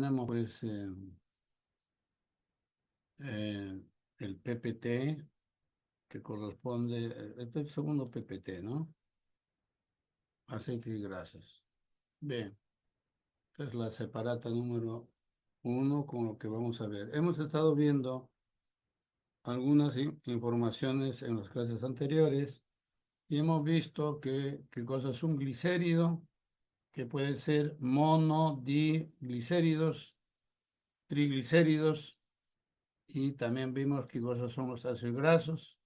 tenemos pues eh, el PPT que corresponde, este es el segundo PPT, ¿no? Aceite y grasas. Bien, esta es la separata número 1 con lo que vamos a ver. Hemos estado viendo algunas informaciones en las clases anteriores y hemos visto que cosas es un glicérido, que puede ser monodiglicéridos, triglicéridos, y también vimos qué cosas son los ácidos grasos,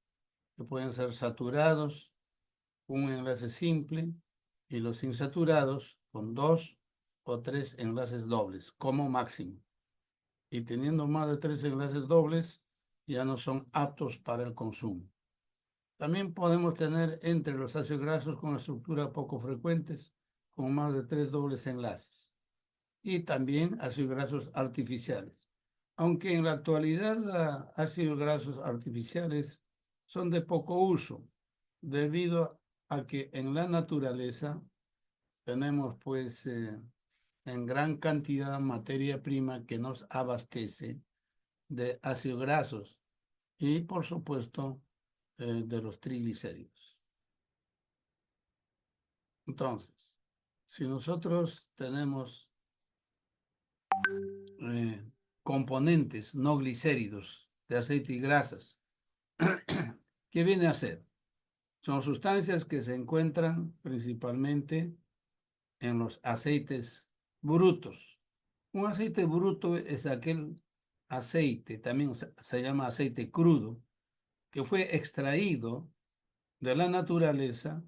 que pueden ser saturados, un enlace simple, y los insaturados con 2 o 3 enlaces dobles como máximo. Y teniendo más de 3 enlaces dobles, ya no son aptos para el consumo. También podemos tener entre los ácidos grasos con estructura poco frecuentes, con más de 3 dobles enlaces. Y también ácidos grasos artificiales. Aunque en la actualidad los ácidos grasos artificiales son de poco uso, debido a que en la naturaleza tenemos pues en gran cantidad materia prima que nos abastece de ácidos grasos y por supuesto de los triglicéridos. Entonces, si nosotros tenemos eh, componentes no glicéridos de aceite y grasas, ¿qué viene a ser? Son sustancias que se encuentran principalmente en los aceites brutos. Un aceite bruto es aquel aceite, también se llama aceite crudo, que fue extraído de la naturaleza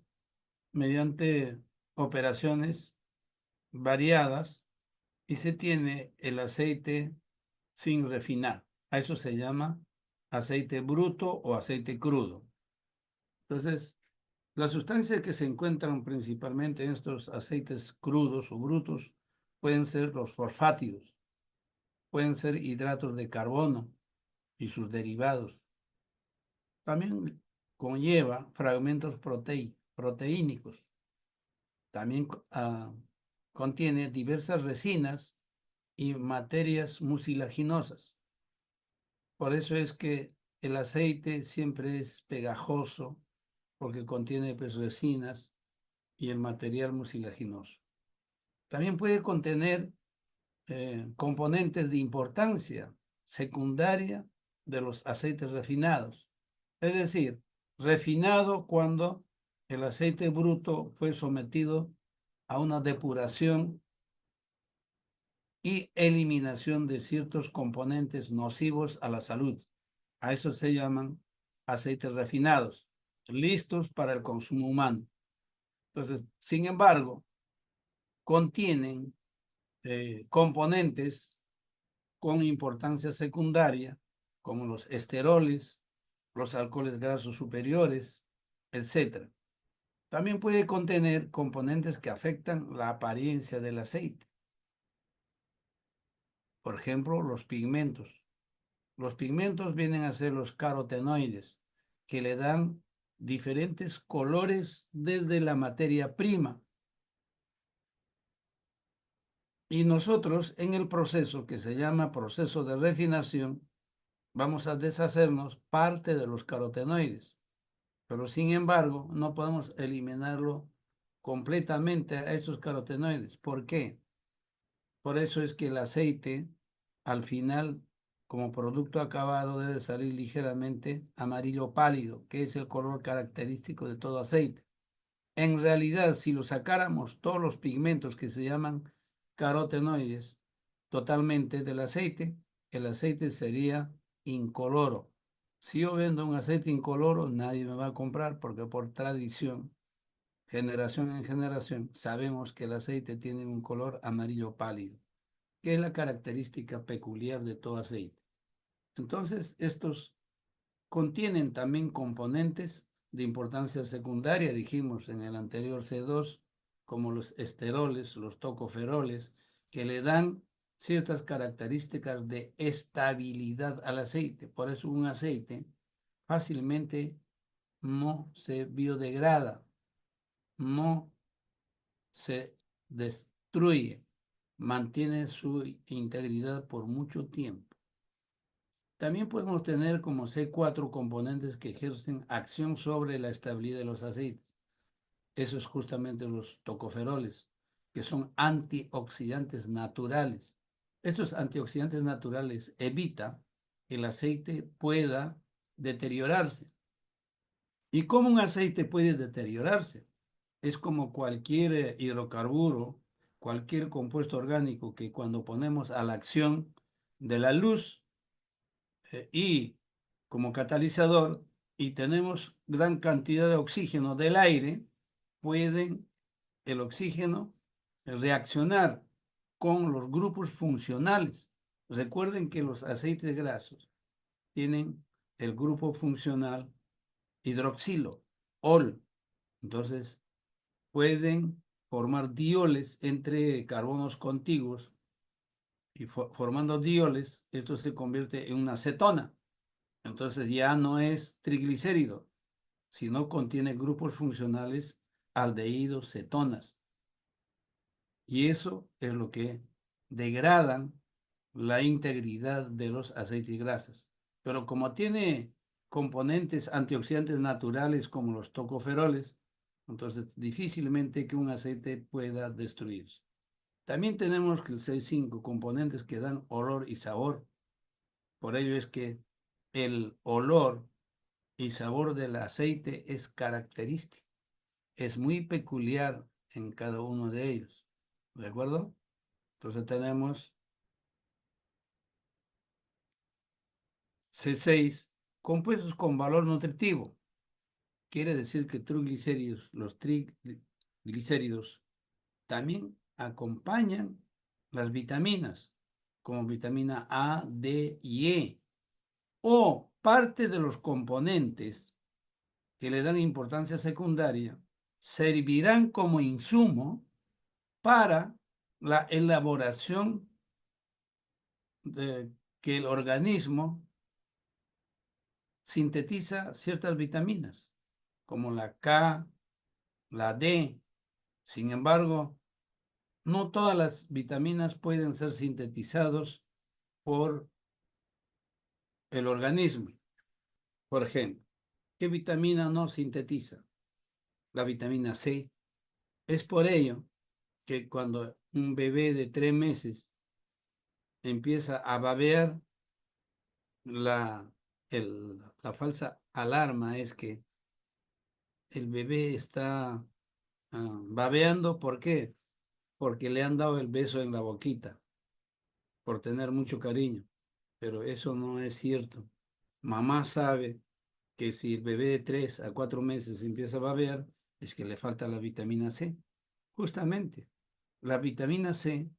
mediante operaciones variadas y se tiene el aceite sin refinar. A eso se llama aceite bruto o aceite crudo. Entonces, las sustancias que se encuentran principalmente en estos aceites crudos o brutos pueden ser los fosfátidos, pueden ser hidratos de carbono y sus derivados. También conlleva fragmentos proteínicos. También contiene diversas resinas y materias mucilaginosas. Por eso es que el aceite siempre es pegajoso, porque contiene pues, resinas y el material mucilaginoso. También puede contener componentes de importancia secundaria de los aceites refinados. Es decir, refinado cuando el aceite bruto fue sometido a una depuración y eliminación de ciertos componentes nocivos a la salud. A eso se llaman aceites refinados, listos para el consumo humano. Entonces, sin embargo, contienen componentes con importancia secundaria, como los esteroles, los alcoholes grasos superiores, etc. También puede contener componentes que afectan la apariencia del aceite. Por ejemplo, los pigmentos. Los pigmentos vienen a ser los carotenoides, que le dan diferentes colores desde la materia prima. Y nosotros en el proceso que se llama proceso de refinación, vamos a deshacernos parte de los carotenoides, pero sin embargo no podemos eliminarlo completamente a esos carotenoides. ¿Por qué? Por eso es que el aceite al final como producto acabado debe salir ligeramente amarillo pálido, que es el color característico de todo aceite. En realidad, si lo sacáramos todos los pigmentos que se llaman carotenoides totalmente del aceite, el aceite sería incoloro. Si yo vendo un aceite incoloro, nadie me va a comprar porque por tradición, generación en generación, sabemos que el aceite tiene un color amarillo pálido, que es la característica peculiar de todo aceite. Entonces, estos contienen también componentes de importancia secundaria, dijimos en el anterior C2, como los esteroles, los tocoferoles, que le dan ciertas características de estabilidad al aceite. Por eso un aceite fácilmente no se biodegrada, no se destruye, mantiene su integridad por mucho tiempo. También podemos tener como C4 componentes que ejercen acción sobre la estabilidad de los aceites. Eso es justamente los tocoferoles, que son antioxidantes naturales. Estos antioxidantes naturales evitan que el aceite pueda deteriorarse. ¿Y cómo un aceite puede deteriorarse? Es como cualquier hidrocarburo, cualquier compuesto orgánico que cuando ponemos a la acción de la luz y como catalizador y tenemos gran cantidad de oxígeno del aire, pueden el oxígeno reaccionar con los grupos funcionales. Recuerden que los aceites grasos tienen el grupo funcional hidroxilo, ol. Entonces, pueden formar dioles entre carbonos contiguos y formando dioles, esto se convierte en una cetona. Entonces ya no es triglicérido, sino contiene grupos funcionales aldehídos, cetonas. Y eso es lo que degradan la integridad de los aceites y grasas. Pero como tiene componentes antioxidantes naturales como los tocoferoles, entonces difícilmente que un aceite pueda destruirse. También tenemos que el C5, componentes que dan olor y sabor. Por ello es que el olor y sabor del aceite es característico. Es muy peculiar en cada uno de ellos. ¿De acuerdo? Entonces tenemos C6, compuestos con valor nutritivo. Quiere decir que los triglicéridos también acompañan las vitaminas, como vitamina A, D y E, o parte de los componentes que le dan importancia secundaria servirán como insumo para la elaboración de que el organismo sintetiza ciertas vitaminas, como la K, la D. Sin embargo, no todas las vitaminas pueden ser sintetizados por el organismo. Por ejemplo, ¿qué vitamina no sintetiza? La vitamina C. Es por ello que cuando un bebé de 3 meses empieza a babear, la, la falsa alarma es que el bebé está babeando. ¿Por qué? Porque le han dado el beso en la boquita, por tener mucho cariño. Pero eso no es cierto. Mamá sabe que si el bebé de 3 a 4 meses empieza a babear, es que le falta la vitamina C. Justamente, la vitamina C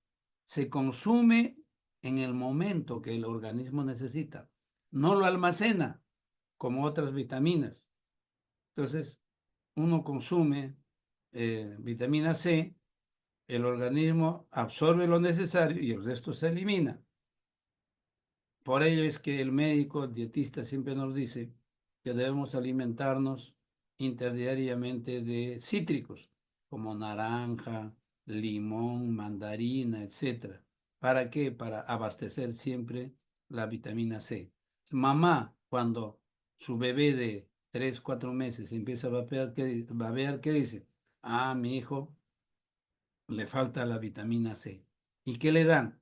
se consume en el momento que el organismo necesita, no lo almacena como otras vitaminas. Entonces, uno consume vitamina C, el organismo absorbe lo necesario y el resto se elimina. Por ello es que el médico el dietista siempre nos dice que debemos alimentarnos interdiariamente de cítricos, como naranja, limón, mandarina, etcétera. ¿Para qué? Para abastecer siempre la vitamina C. Mamá, cuando su bebé de 3, 4 meses empieza a babear, ¿qué dice? Ah, mi hijo le falta la vitamina C. ¿Y qué le dan?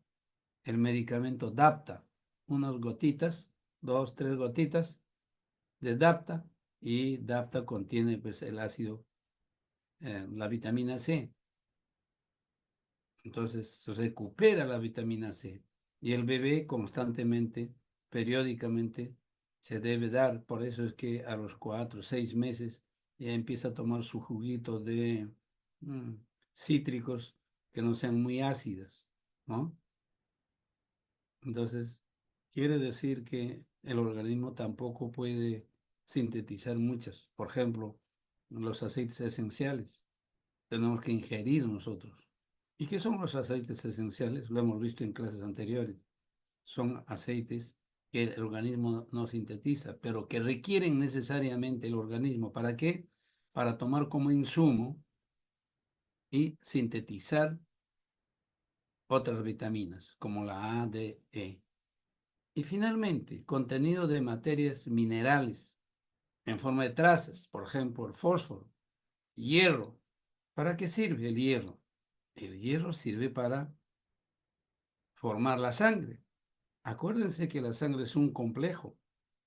El medicamento Dapta, unas gotitas, 2, 3 gotitas de Dapta, y Dapta contiene pues el ácido, la vitamina C. Entonces se recupera la vitamina C y el bebé constantemente, periódicamente, se debe dar. Por eso es que a los 4, 6 meses ya empieza a tomar su juguito de mm, cítricos que no sean muy ácidas, ¿no? Entonces, quiere decir que el organismo tampoco puede sintetizar muchas. Por ejemplo, los aceites esenciales tenemos que ingerir nosotros. ¿Y qué son los aceites esenciales? Lo hemos visto en clases anteriores. Son aceites que el organismo no sintetiza, pero que requieren necesariamente el organismo. ¿Para qué? Para tomar como insumo y sintetizar otras vitaminas, como la A, D, E. Y finalmente, contenido de materias minerales en forma de trazas, por ejemplo, el fósforo, hierro. ¿Para qué sirve el hierro? El hierro sirve para formar la sangre. Acuérdense que la sangre es un complejo,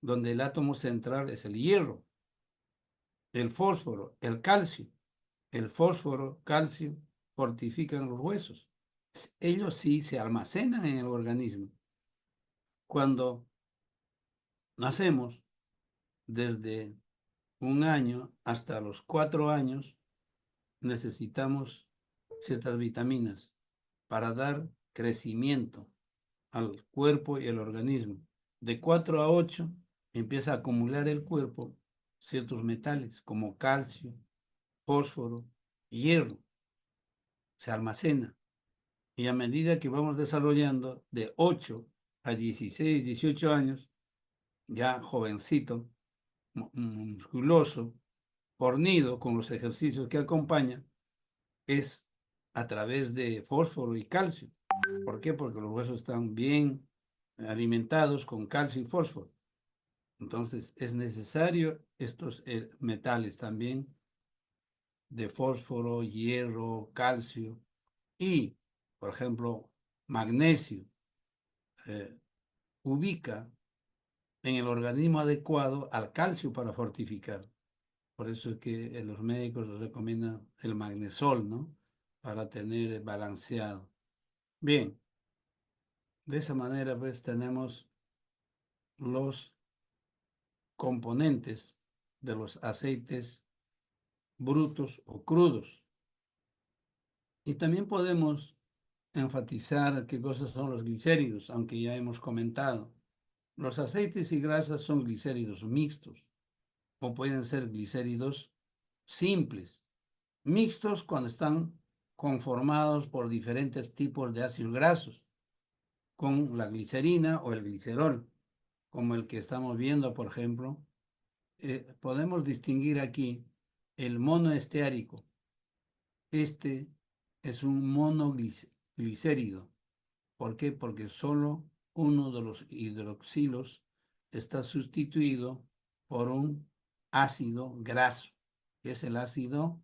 donde el átomo central es el hierro, el fósforo, el calcio. El fósforo, calcio, fortifican los huesos. Ellos sí se almacenan en el organismo. Cuando nacemos, desde 1 año hasta los 4 años, necesitamos ciertas vitaminas para dar crecimiento al cuerpo y al organismo. De 4 a 8 empieza a acumular el cuerpo ciertos metales como calcio, fósforo, hierro, se almacena. Y a medida que vamos desarrollando de 8 a 16, 18 años, ya jovencito, musculoso, fornido con los ejercicios que acompañan, es a través de fósforo y calcio. ¿Por qué? Porque los huesos están bien alimentados con calcio y fósforo. Entonces, es necesario estos metales también de fósforo, hierro, calcio y, por ejemplo, magnesio. eh, Ubica en el organismo adecuado al calcio para fortificar. Por eso es que los médicos recomiendan el magnesol, ¿no? Para tener balanceado. Bien, de esa manera pues tenemos los componentes de los aceites brutos o crudos. Y también podemos enfatizar qué cosas son los glicéridos, aunque ya hemos comentado. Los aceites y grasas son glicéridos mixtos o pueden ser glicéridos simples. Mixtos cuando están conformados por diferentes tipos de ácidos grasos, con la glicerina o el glicerol, como el que estamos viendo, por ejemplo. Podemos distinguir aquí el monoesteárico. Este es un monoglicérido. ¿Por qué? Porque solo uno de los hidroxilos está sustituido por un ácido graso, que es el ácido.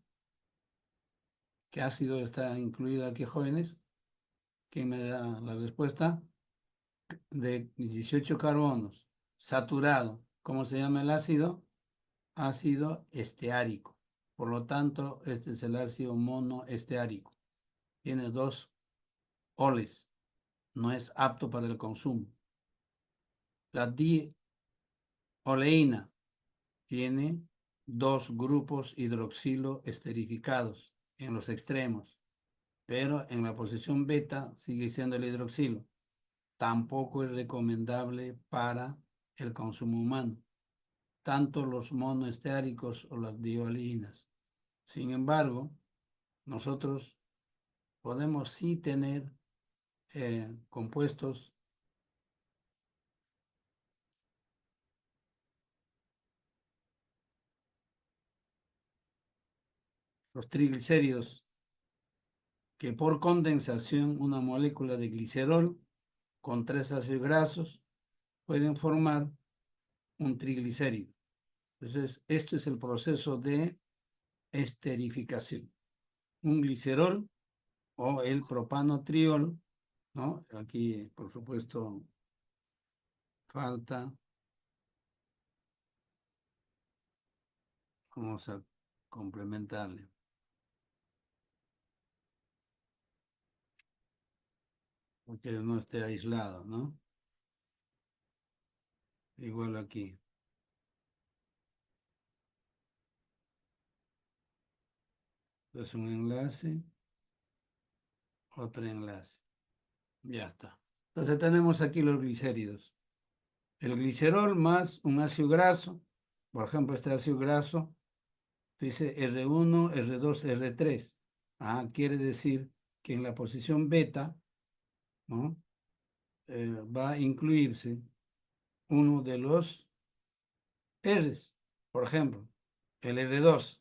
¿Qué ácido está incluido aquí, jóvenes? ¿Quién me da la respuesta? De 18 carbonos, saturado. ¿Cómo se llama el ácido? Ácido esteárico. Por lo tanto, este es el ácido monoesteárico. Tiene 2 oles. No es apto para el consumo. La dioleína tiene 2 grupos hidroxilo esterificados en los extremos, pero en la posición beta sigue siendo el hidroxilo. Tampoco es recomendable para el consumo humano, tanto los monoesteáricos o las dioleínas. Sin embargo, nosotros podemos sí tener compuestos, los triglicéridos, que por condensación una molécula de glicerol con 3 ácidos grasos pueden formar un triglicérido. Entonces, esto es el proceso de esterificación. Un glicerol o el propanotriol, ¿no? Aquí, por supuesto, falta, vamos a complementarle, porque no esté aislado, ¿no? Igual aquí. Es un enlace, otro enlace. Ya está. Entonces tenemos aquí los glicéridos. El glicerol más un ácido graso, por ejemplo, este ácido graso dice R1, R2, R3. Quiere decir que en la posición beta, ¿no? Va a incluirse uno de los R's. Por ejemplo, el R2.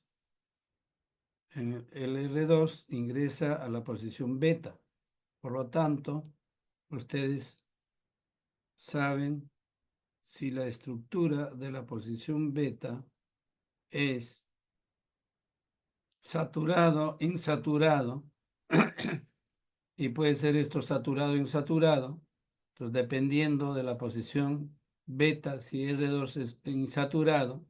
El R2 ingresa a la posición beta. Por lo tanto, ustedes saben si la estructura de la posición beta es saturado, insaturado, y puede ser esto saturado o insaturado. Entonces, dependiendo de la posición beta, si R2 es insaturado,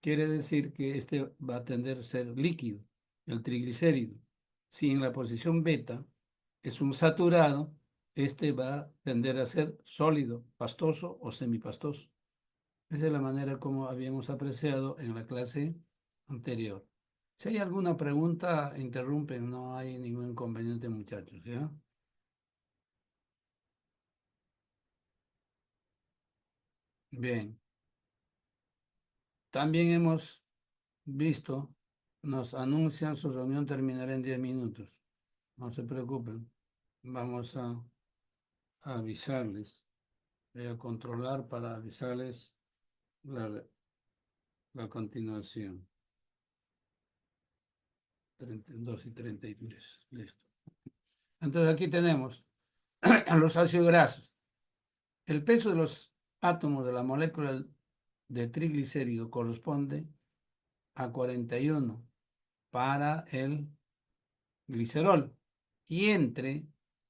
quiere decir que este va a tender a ser líquido, el triglicérido. Si en la posición beta es un saturado, este va a tender a ser sólido, pastoso o semipastoso. Esa es la manera como habíamos apreciado en la clase anterior. Si hay alguna pregunta, interrumpen, no hay ningún inconveniente, muchachos, ¿ya? Bien. También hemos visto, nos anuncian su reunión terminará en 10 minutos. No se preocupen, vamos a avisarles. Voy a controlar para avisarles la, la continuación. 32 y 33, listo. Entonces aquí tenemos los ácidos grasos. El peso de los átomos de la molécula de triglicérido corresponde a 41 para el glicerol y entre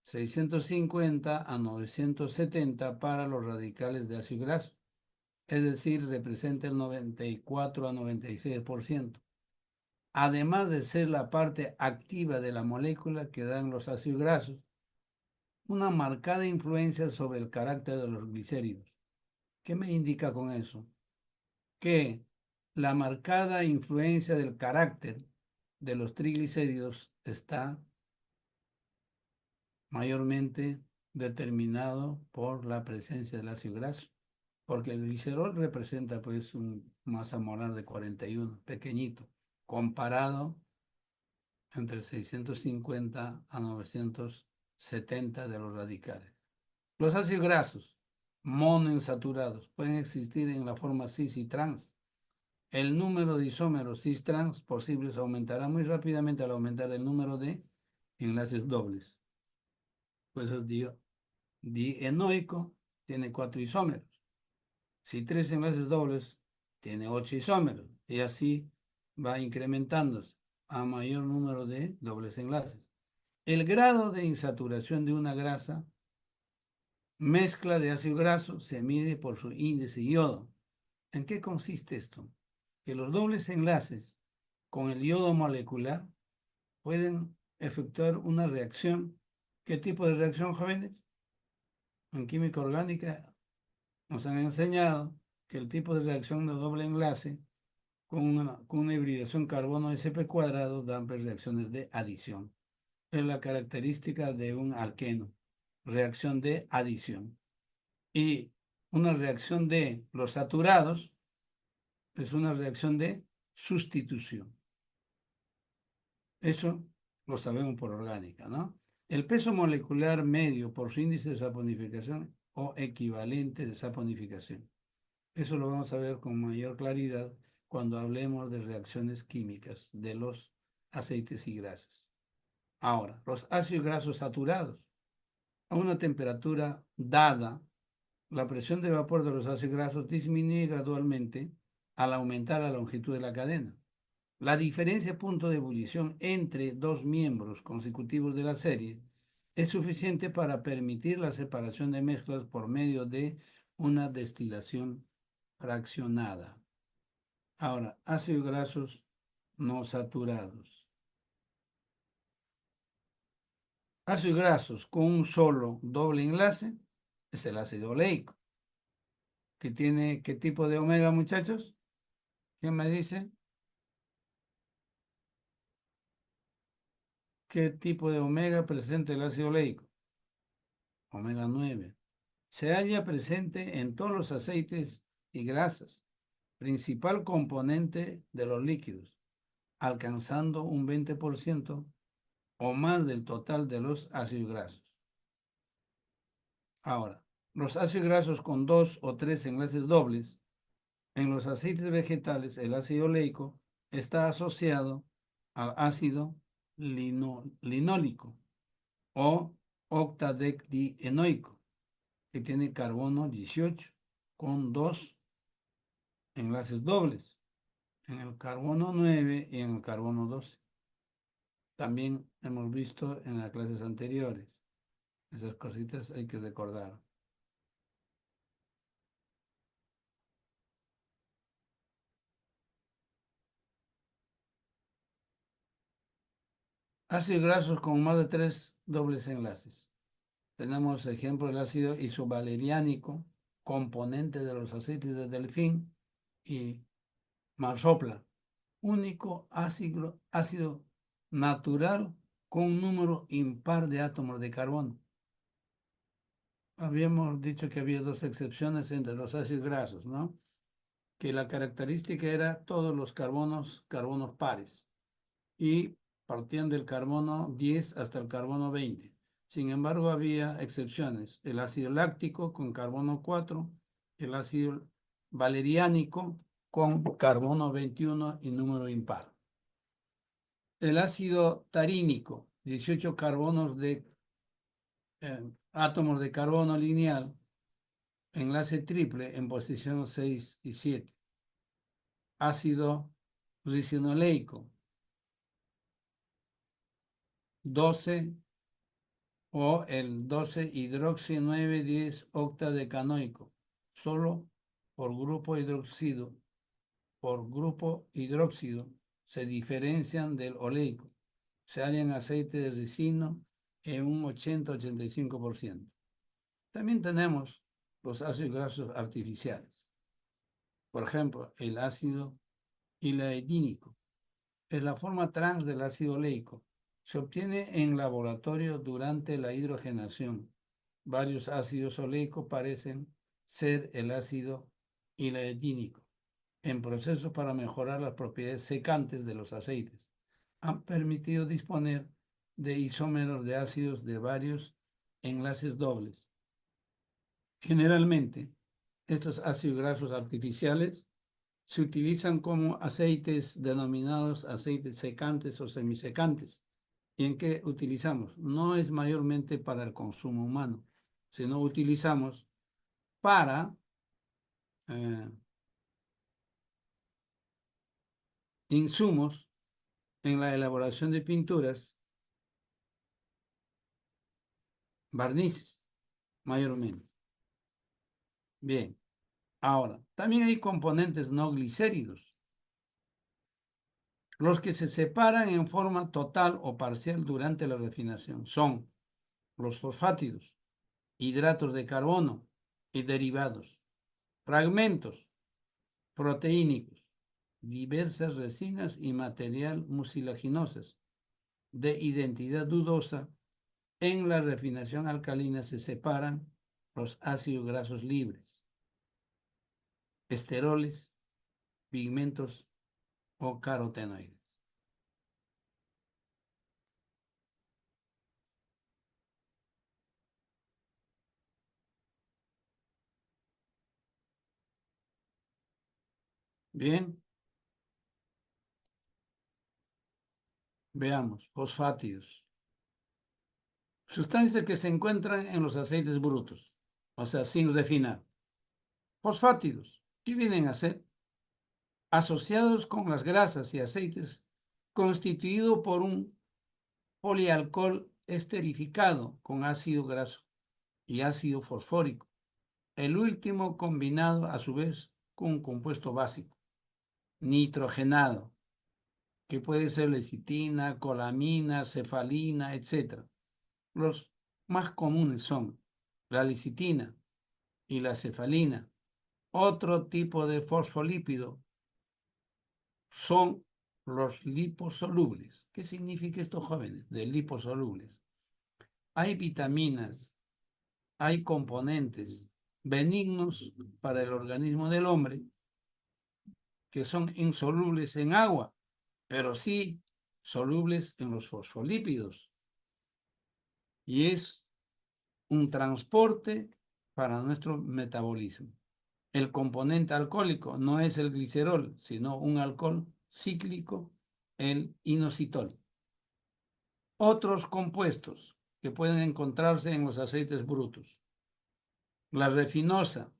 650 a 970 para los radicales de ácido graso. Es decir, representa el 94 a 96%. Además de ser la parte activa de la molécula que dan los ácidos grasos, una marcada influencia sobre el carácter de los glicéridos. ¿Qué me indica con eso? Que la marcada influencia del carácter de los triglicéridos está mayormente determinado por la presencia del ácido graso, porque el glicerol representa pues un masa molar de 41, pequeñito, comparado entre 650 a 970 de los radicales. Los ácidos grasos monoinsaturados pueden existir en la forma cis y trans. El número de isómeros cis-trans posibles aumentará muy rápidamente al aumentar el número de enlaces dobles. Pues es dienoico tiene 4 isómeros. Si 3 enlaces dobles, tiene 8 isómeros. Y así va incrementándose a mayor número de dobles enlaces. El grado de insaturación de una grasa mezcla de ácido graso se mide por su índice iodo. ¿En qué consiste esto? Que los dobles enlaces con el iodo molecular pueden efectuar una reacción. ¿Qué tipo de reacción, jóvenes? En química orgánica nos han enseñado que el tipo de reacción de doble enlace con una hibridación carbono sp cuadrado dan pues reacciones de adición. Es la característica de un alqueno, reacción de adición. Y una reacción de los saturados es una reacción de sustitución. Eso lo sabemos por orgánica, ¿no? El peso molecular medio por su índice de saponificación o equivalente de saponificación. Eso lo vamos a ver con mayor claridad cuando hablemos de reacciones químicas de los aceites y grasas. Ahora, los ácidos grasos saturados. A una temperatura dada, la presión de vapor de los ácidos grasos disminuye gradualmente al aumentar la longitud de la cadena. La diferencia de punto de ebullición entre dos miembros consecutivos de la serie es suficiente para permitir la separación de mezclas por medio de una destilación fraccionada. Ahora, ácidos grasos no saturados. Ácidos grasos con un solo doble enlace es el ácido oleico, que tiene, ¿qué tipo de omega, muchachos? ¿Quién me dice? ¿Qué tipo de omega presenta el ácido oleico? Omega 9. Se halla presente en todos los aceites y grasas, principal componente de los líquidos, alcanzando un 20% o más del total de los ácidos grasos. Ahora, los ácidos grasos con 2 o 3 enlaces dobles, en los aceites vegetales el ácido oleico está asociado al ácido linólico o octadecdienoico, que tiene carbono 18 con 2 enlaces dobles, en el carbono 9 y en el carbono 12. También hemos visto en las clases anteriores. Esas cositas hay que recordar. Ácidos grasos con más de 3 dobles enlaces. Tenemos ejemplo del ácido isovaleriánico, componente de los aceites de delfín, y marsopla, único ácido natural con un número impar de átomos de carbono. Habíamos dicho que había dos excepciones entre los ácidos grasos, ¿no? Que la característica era todos los carbonos pares, y partían del carbono 10 hasta el carbono 20. Sin embargo, había excepciones: el ácido láctico con carbono 4, el ácido valeriánico con carbono 21 y número impar. El ácido tarínico, 18 átomos de carbono lineal, enlace triple en posición 6 y 7. Ácido ricinoleico, 12, o el 12 9 10 octadecanoico, solo por grupo hidróxido se diferencian del oleico. Se hallan aceite de ricino en un 80-85%. También tenemos los ácidos grasos artificiales. Por ejemplo, el ácido hilaidínico es la forma trans del ácido oleico. Se obtiene en laboratorio durante la hidrogenación. Varios ácidos oleicos parecen ser el ácido hilaidínico en procesos para mejorar las propiedades secantes de los aceites. Han permitido disponer de isómeros de ácidos de varios enlaces dobles. Generalmente, estos ácidos grasos artificiales se utilizan como aceites denominados aceites secantes o semisecantes. ¿Y en qué utilizamos? No es mayormente para el consumo humano, sino utilizamos para eh, insumos en la elaboración de pinturas, barnices, mayormente. Bien, ahora, también hay componentes no glicéridos, los que se separan en forma total o parcial durante la refinación. Son los fosfátidos, hidratos de carbono y derivados, fragmentos proteínicos, diversas resinas y material mucilaginosas de identidad dudosa. En la refinación alcalina se separan los ácidos grasos libres, esteroles, pigmentos o carotenoides. Bien, veamos, fosfátidos. Sustancias que se encuentran en los aceites brutos, o sea, sin refinar. Fosfátidos, ¿qué vienen a ser? Asociados con las grasas y aceites, constituido por un polialcohol esterificado con ácido graso y ácido fosfórico, el último combinado a su vez con un compuesto básico, nitrogenado, que puede ser lecitina, colamina, cefalina, etc. Los más comunes son la lecitina y la cefalina. Otro tipo de fosfolípido son los liposolubles. ¿Qué significa esto, jóvenes? De liposolubles. Hay vitaminas, hay componentes benignos para el organismo del hombre que son insolubles en agua, pero sí solubles en los fosfolípidos. Y es un transporte para nuestro metabolismo. El componente alcohólico no es el glicerol, sino un alcohol cíclico, el inositol. Otros compuestos que pueden encontrarse en los aceites brutos. La refinosa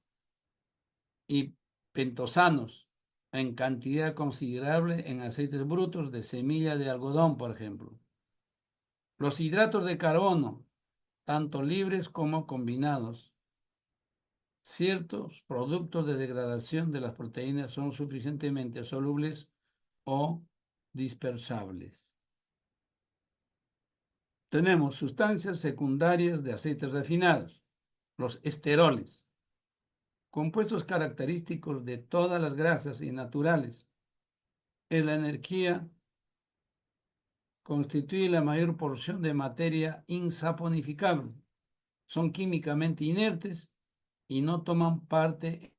y pentosanos en cantidad considerable en aceites brutos de semilla de algodón, por ejemplo. Los hidratos de carbono, tanto libres como combinados. Ciertos productos de degradación de las proteínas son suficientemente solubles o dispersables. Tenemos sustancias secundarias de aceites refinados, los esteroles, compuestos característicos de todas las grasas y naturales. En la energía constituye la mayor porción de materia insaponificable. Son químicamente inertes y no toman parte.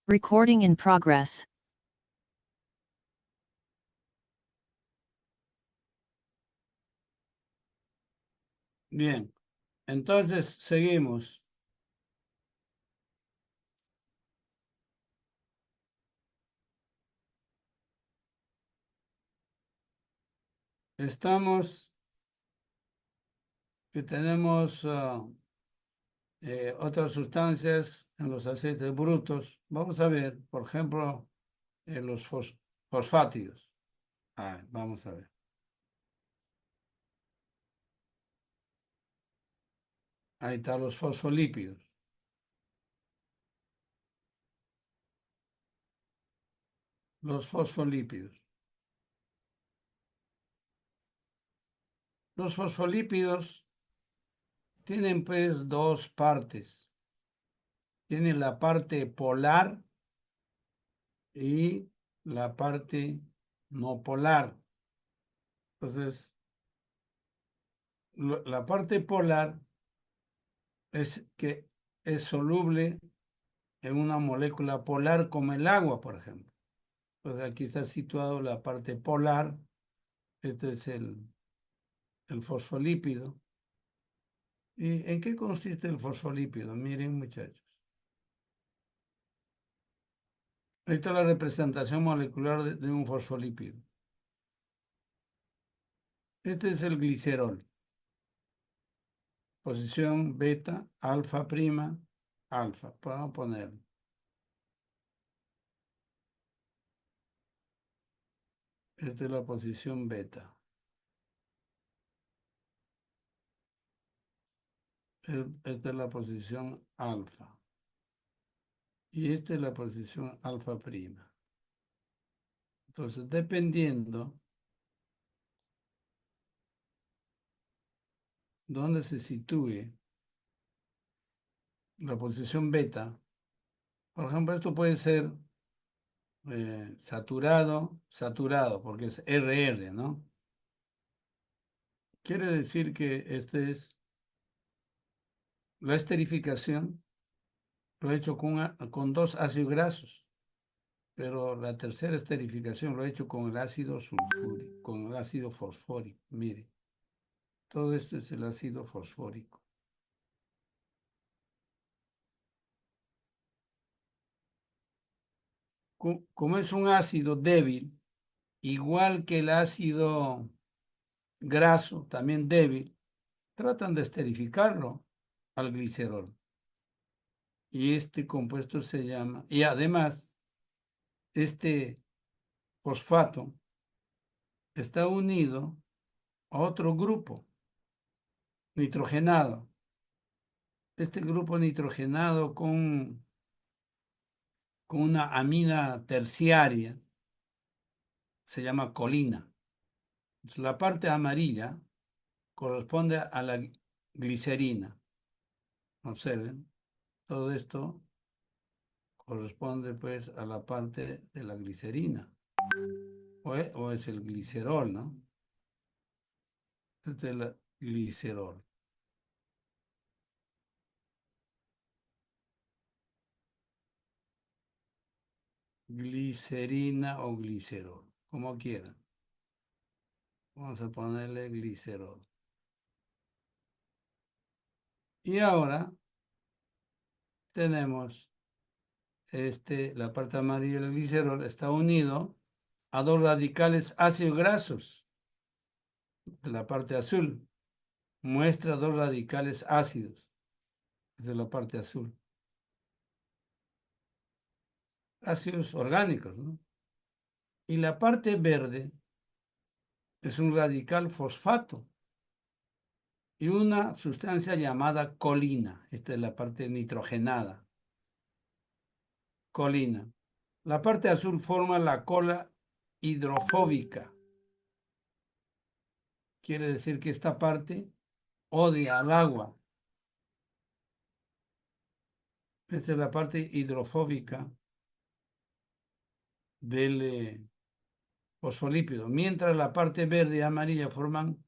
Recording in progress. Bien, entonces seguimos. estamos que tenemos otras sustancias en los aceites brutos. Vamos a ver, por ejemplo, los fosfátidos. Vamos a ver. Ahí están los fosfolípidos. Los fosfolípidos. Los fosfolípidos tienen pues dos partes. Tienen la parte polar y la parte no polar. Entonces, la parte polar es que es soluble en una molécula polar como el agua, por ejemplo. Pues aquí está situado la parte polar. Este es el fosfolípido. ¿Y en qué consiste el fosfolípido? Miren, muchachos. Ahí está la representación molecular de un fosfolípido. Este es el glicerol. Posición beta, alfa prima, alfa. Podemos ponerlo. Esta es la posición beta. Esta es la posición alfa. Y esta es la posición alfa prima. Entonces, dependiendo dónde se sitúe la posición beta, por ejemplo, esto puede ser saturado, porque es RR, ¿no? Quiere decir que este es la esterificación, lo he hecho con dos ácidos grasos, pero la tercera esterificación lo he hecho con el ácido sulfúrico, con el ácido fosfórico. Mire, todo esto es el ácido fosfórico. Como es un ácido débil, igual que el ácido graso, también débil, tratan de esterificarlo al glicerol. Y este compuesto se llama, y además, este fosfato está unido a otro grupo nitrogenado. Este grupo nitrogenado con una amina terciaria se llama colina. Entonces, la parte amarilla corresponde a la glicerina. Observen, todo esto corresponde pues a la parte de la glicerina. O es el glicerol, ¿no? Este es el glicerol. Glicerina o glicerol, como quieran. Vamos a ponerle glicerol. Y ahora tenemos la parte amarilla del glicerol está unido a dos radicales ácidos grasos de la parte azul. Muestra dos radicales ácidos de la parte azul. Ácidos orgánicos, ¿no? Y la parte verde es un radical fosfato y una sustancia llamada colina. Esta es la parte nitrogenada. Colina. La parte azul forma la cola hidrofóbica. Quiere decir que esta parte odia al agua. Esta es la parte hidrofóbica del fosfolípido, mientras la parte verde y amarilla forman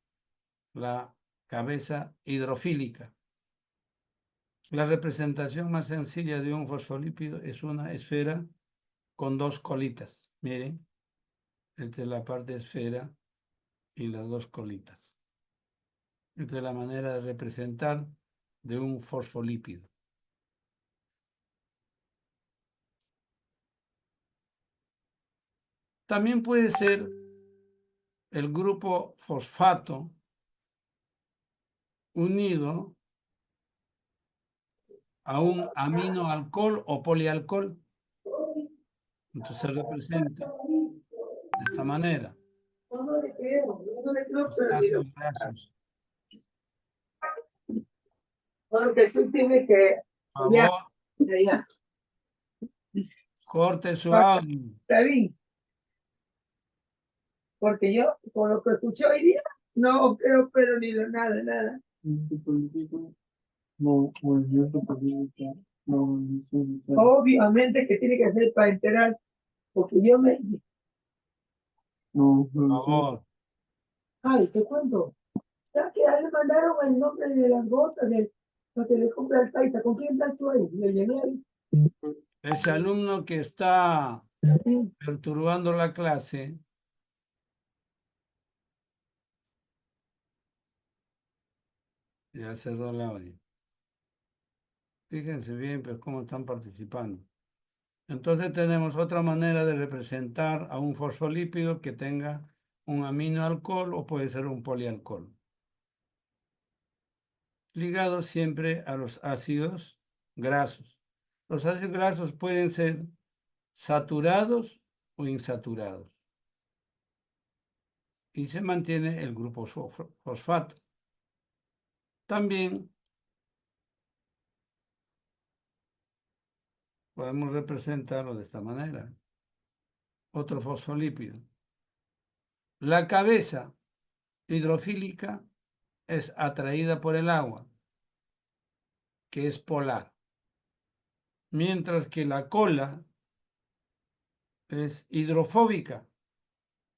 la cabeza hidrofílica. La representación más sencilla de un fosfolípido es una esfera con dos colitas. Miren, esta es la parte esfera y las dos colitas. Esta es la manera de representar de un fosfolípido. También puede ser el grupo fosfato unido a un aminoalcohol o polialcohol. Entonces se representa de esta manera. Los ácidos grasos. Porque tú tienes que... Por Ya, favor, ya. corte su audio. Está bien. Porque yo, con lo que escuché hoy día, no creo, pero ni lo nada, nada. Obviamente que tiene que ser para enterar, porque yo me... Por favor. Ay, te cuento. ¿Sabes que a él le mandaron el nombre de las gotas de lo que le compra el taita? ¿Con quién estás tú ahí? Le llené ahí. Ese alumno que está Sí. perturbando la clase, ya cerró el audio. Fíjense bien, pues, cómo están participando. Entonces tenemos otra manera de representar a un fosfolípido que tenga un aminoalcohol o puede ser un polialcohol. Ligado siempre a los ácidos grasos. Los ácidos grasos pueden ser saturados o insaturados. Y se mantiene el grupo fosfato. También podemos representarlo de esta manera. Otro fosfolípido. La cabeza hidrofílica es atraída por el agua, que es polar, mientras que la cola es hidrofóbica,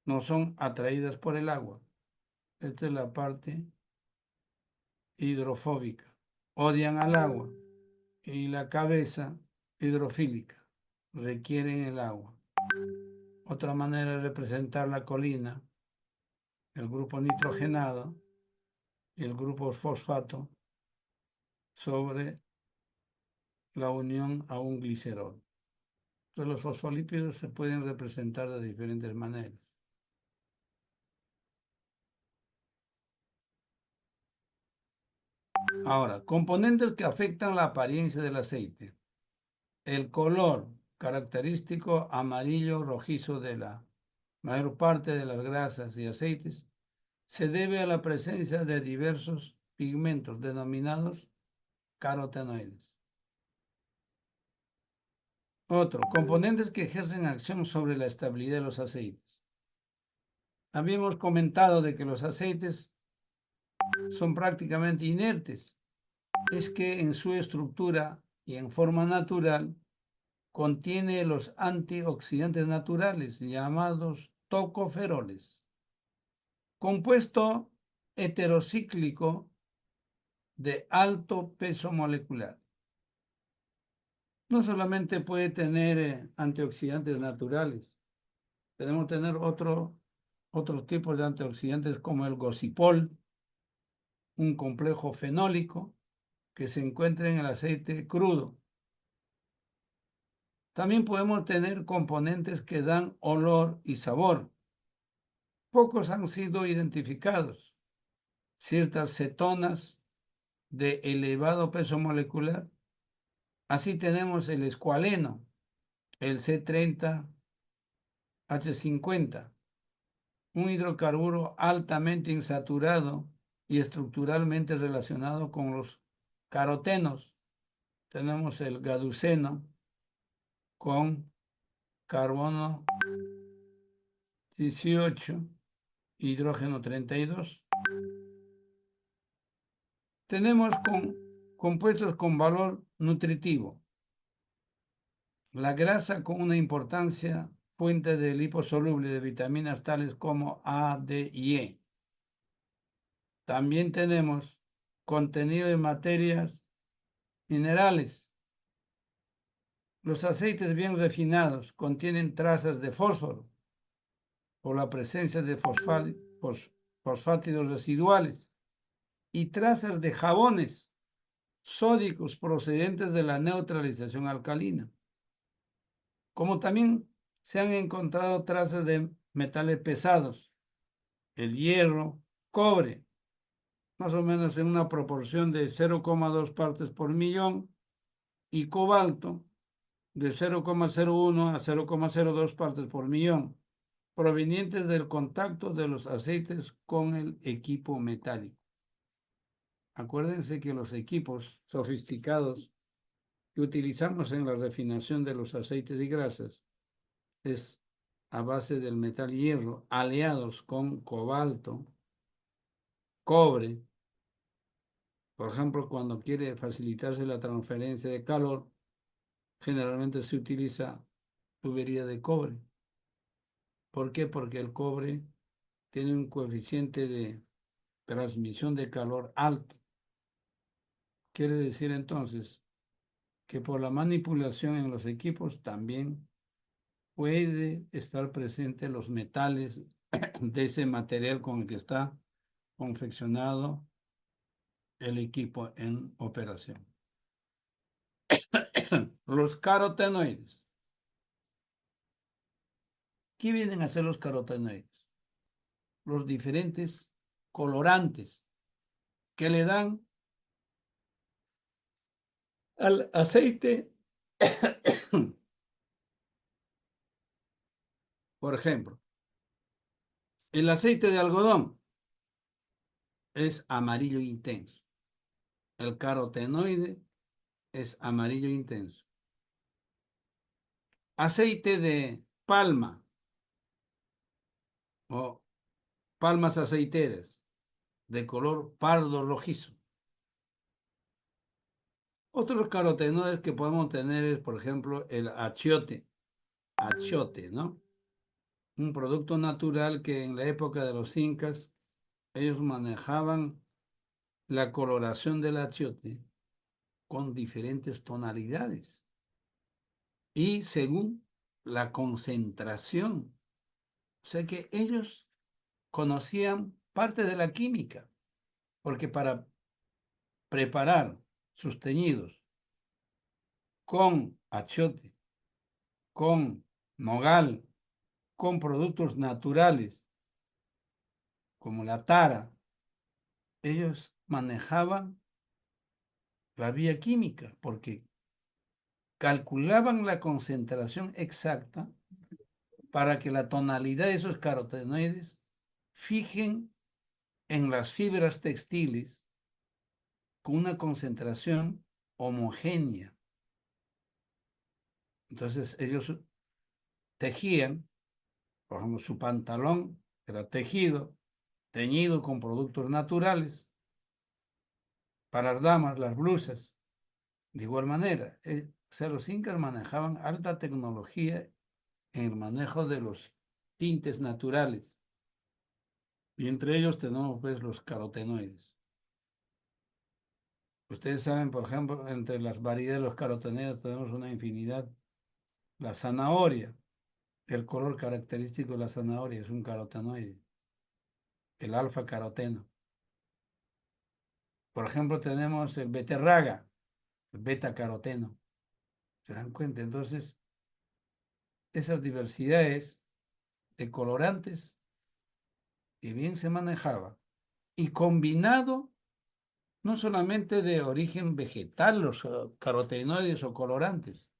no son atraídas por el agua. Esta es la parte hidrofóbica, odian al agua, y la cabeza hidrofílica, requieren el agua. Otra manera de representar la colina, el grupo nitrogenado y el grupo fosfato sobre la unión a un glicerol. Entonces los fosfolípidos se pueden representar de diferentes maneras. Ahora, componentes que afectan la apariencia del aceite. El color característico amarillo rojizo de la mayor parte de las grasas y aceites se debe a la presencia de diversos pigmentos denominados carotenoides. Otro, componentes que ejercen acción sobre la estabilidad de los aceites. Habíamos comentado de que los aceites son prácticamente inertes. Es que en su estructura y en forma natural contiene los antioxidantes naturales llamados tocoferoles, compuesto heterocíclico de alto peso molecular. No solamente puede tener antioxidantes naturales, podemos tener otros tipos de antioxidantes como el gosipol, un complejo fenólico que se encuentra en el aceite crudo. También podemos tener componentes que dan olor y sabor. Pocos han sido identificados. Ciertas cetonas de elevado peso molecular. Así tenemos el escualeno, el C30H50, un hidrocarburo altamente insaturado y estructuralmente relacionado con los carotenos. Tenemos el gaduceno con carbono 18, hidrógeno 32. Tenemos compuestos con valor nutritivo. La grasa con una importancia fuente de liposoluble de vitaminas tales como A, D y E. También tenemos contenido de materias minerales. Los aceites bien refinados contienen trazas de fósforo por la presencia de fosfátidos residuales y trazas de jabones sódicos procedentes de la neutralización alcalina. Como también se han encontrado trazas de metales pesados el hierro, cobre, más o menos en una proporción de 0,2 partes por millón, y cobalto de 0,01 a 0,02 partes por millón, provenientes del contacto de los aceites con el equipo metálico. Acuérdense que los equipos sofisticados que utilizamos en la refinación de los aceites y grasas es a base del metal hierro, aliados con cobalto, cobre. Por ejemplo, cuando quiere facilitarse la transferencia de calor, generalmente se utiliza tubería de cobre. ¿Por qué? Porque el cobre tiene un coeficiente de transmisión de calor alto. Quiere decir entonces que por la manipulación en los equipos también puede estar presente los metales de ese material con el que está confeccionado el equipo en operación. Los carotenoides. ¿Qué vienen a ser los carotenoides? Los diferentes colorantes que le dan al aceite. Por ejemplo, el aceite de algodón es amarillo intenso. El carotenoide es amarillo intenso. Aceite de palma o palmas aceiteras de color pardo rojizo. Otros carotenoides que podemos tener es, por ejemplo, el achiote, ¿no? Un producto natural que en la época de los incas ellos manejaban la coloración del achiote con diferentes tonalidades y según la concentración. O sea que ellos conocían parte de la química, porque para preparar sus teñidos con achiote, con nogal, con productos naturales como la tara, ellos manejaban la vía química porque calculaban la concentración exacta para que la tonalidad de esos carotenoides fijen en las fibras textiles con una concentración homogénea. Entonces ellos tejían, por ejemplo, su pantalón era tejido, teñido con productos naturales, para las damas, las blusas. De igual manera, o sea, los incas manejaban alta tecnología en el manejo de los tintes naturales. Y entre ellos tenemos pues los carotenoides. Ustedes saben, por ejemplo, entre las variedades de los carotenoides tenemos una infinidad. La zanahoria, el color característico de la zanahoria es un carotenoide, el alfa caroteno. Por ejemplo, tenemos el beterraga, el beta caroteno. ¿Se dan cuenta? Entonces, esas diversidades de colorantes que bien se manejaba y combinado no solamente de origen vegetal, los carotenoides o colorantes,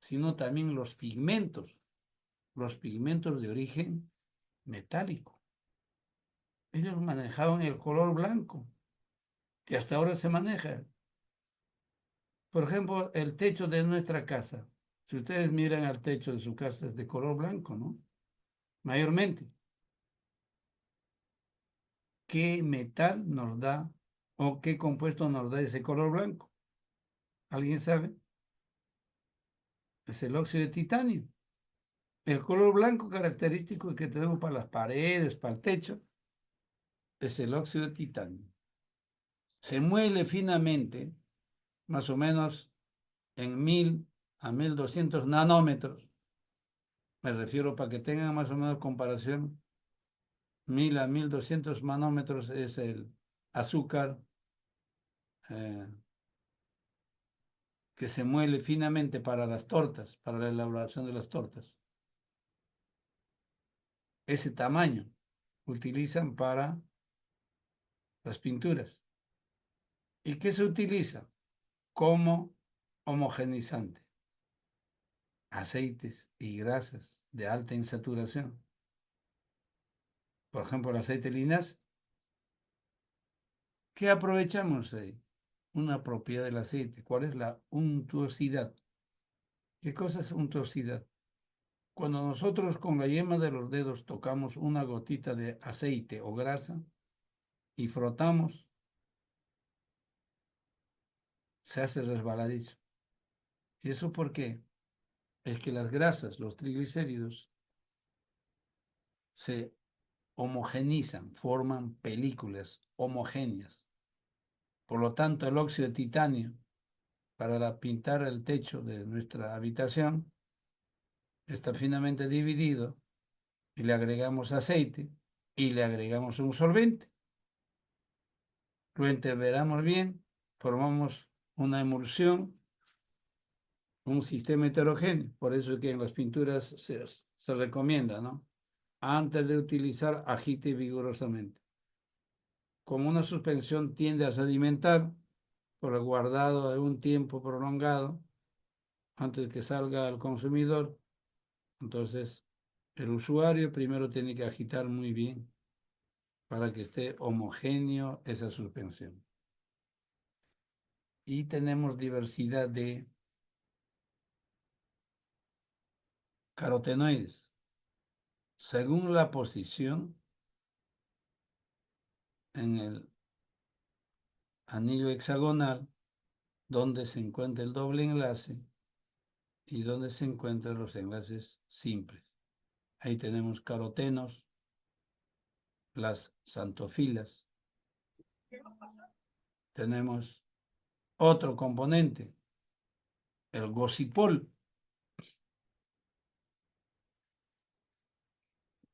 sino también los pigmentos de origen metálico. Ellos manejaban el color blanco, que hasta ahora se maneja. Por ejemplo, el techo de nuestra casa. Si ustedes miran al techo de su casa, es de color blanco, ¿no? Mayormente. ¿Qué metal nos da o qué compuesto nos da ese color blanco? ¿Alguien sabe? Es el óxido de titanio. El color blanco característico que tenemos para las paredes, para el techo, es el óxido de titanio. Se muele finamente, más o menos en 1000 a 1200 nanómetros. Me refiero para que tengan más o menos comparación. 1000 a 1200 nanómetros es el azúcar eh, que se muele finamente para las tortas, para la elaboración de las tortas. Ese tamaño. utilizan para las pinturas. ¿Y qué se utiliza? Como homogenizante. Aceites y grasas de alta insaturación. Por ejemplo, el aceite de linaza. ¿Qué aprovechamos ahí? Una propiedad del aceite. ¿Cuál es la untuosidad? ¿Qué cosa es untuosidad? Cuando nosotros con la yema de los dedos tocamos una gotita de aceite o grasa y frotamos, se hace resbaladizo. ¿Y eso por qué? Es que las grasas, los triglicéridos, se homogenizan, forman películas homogéneas. Por lo tanto, el óxido de titanio pintar el techo de nuestra habitación está finamente dividido y le agregamos aceite y le agregamos un solvente. Lo entreveramos bien, formamos una emulsión, un sistema heterogéneo. Por eso es que en las pinturas se recomienda, ¿no? Antes de utilizar, agite vigorosamente. Como una suspensión tiende a sedimentar por el guardado de un tiempo prolongado, antes de que salga al consumidor, entonces el usuario primero tiene que agitar muy bien para que esté homogéneo esa suspensión. Y tenemos diversidad de carotenoides. Según la posición en el anillo hexagonal, donde se encuentra el doble enlace y donde se encuentran los enlaces simples. Ahí tenemos carotenos, las xantofilas. Tenemos otro componente, el gosipol.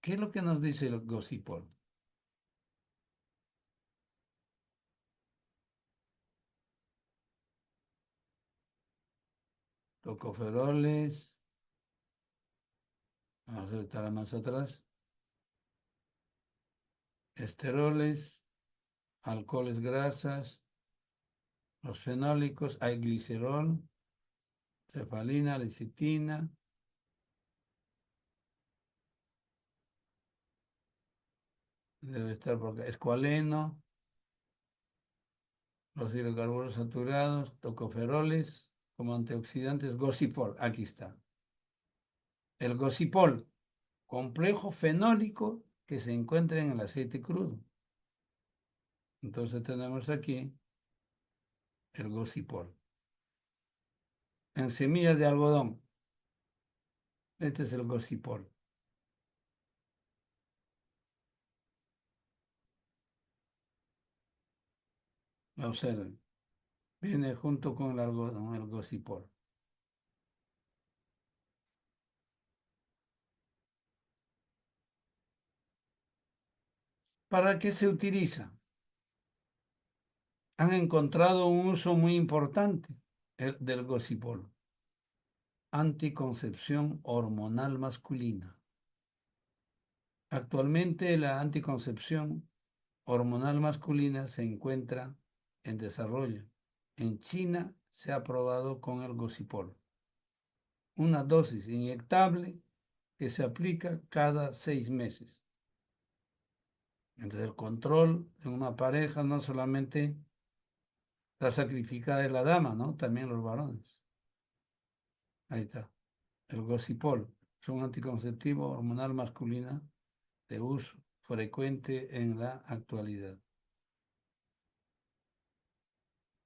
¿Qué es lo que nos dice el gosipol? Tocoferoles, vamos a estar más atrás, esteroles, alcoholes grasas, los fenólicos, hay glicerol, cefalina, lecitina, debe estar por acá, escualeno, los hidrocarburos saturados, tocoferoles, como antioxidantes, gosipol, aquí está. El gosipol, complejo fenólico que se encuentra en el aceite crudo. Entonces tenemos aquí el gosipol. En semillas de algodón, este es el gosipol. Observen, viene junto con el algodón, el gosipol. ¿Para qué se utiliza? Han encontrado un uso muy importante del gosipol. Anticoncepción hormonal masculina. Actualmente la anticoncepción hormonal masculina se encuentra en desarrollo. En China se ha probado con el gosipol. Una dosis inyectable que se aplica cada 6 meses. Entonces el control en una pareja no solamente la sacrificada de la dama, ¿no? También los varones. Ahí está. El gosipol es un anticonceptivo hormonal masculina de uso frecuente en la actualidad.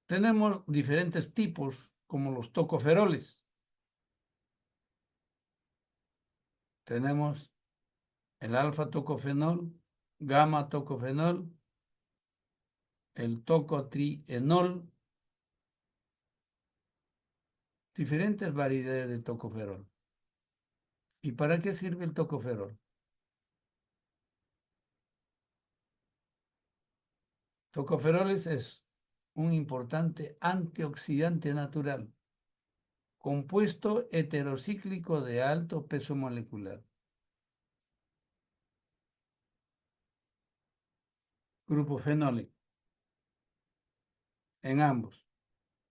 Tenemos diferentes tipos, como los tocoferoles. Tenemos el alfa-tocofenol, gamma-tocofenol, el tocotrienol, diferentes variedades de tocoferol. ¿Y para qué sirve el tocoferol? Tocoferoles es un importante antioxidante natural, compuesto heterocíclico de alto peso molecular. grupo fenólico. En ambos.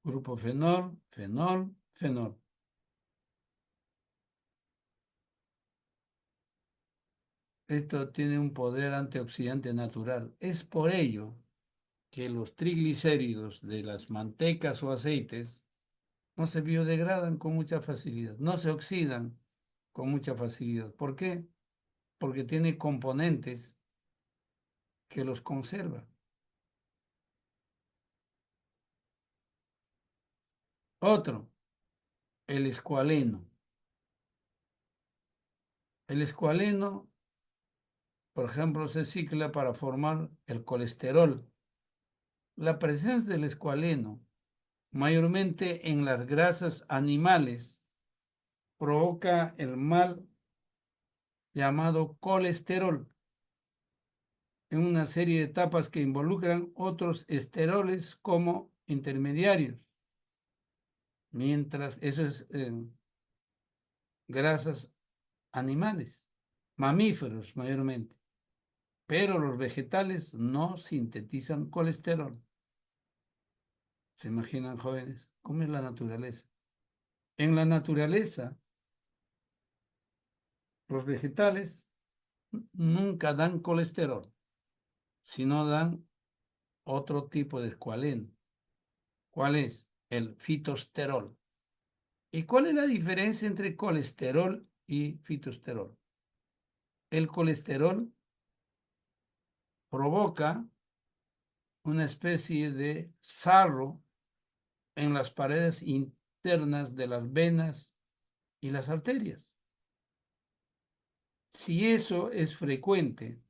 Grupo fenol, fenol, fenol. Esto tiene un poder antioxidante natural. Es por ello que los triglicéridos de las mantecas o aceites no se biodegradan con mucha facilidad, no se oxidan con mucha facilidad. ¿Por qué? Porque tiene componentes que los conservan. Otro, el escualeno. El escualeno, por ejemplo, se cicla para formar el colesterol. La presencia del escualeno, mayormente en las grasas animales, provoca el mal llamado colesterol en una serie de etapas que involucran otros esteroles como intermediarios, mientras eso es grasas animales, mamíferos mayormente, pero los vegetales no sintetizan colesterol. ¿Se imaginan, jóvenes? ¿Cómo es la naturaleza? En la naturaleza, los vegetales nunca dan colesterol, sino dan otro tipo de escualeno. ¿Cuál es? El fitosterol. ¿Y cuál es la diferencia entre colesterol y fitosterol? El colesterol provoca una especie de sarro en las paredes internas de las venas y las arterias. Si eso es frecuente,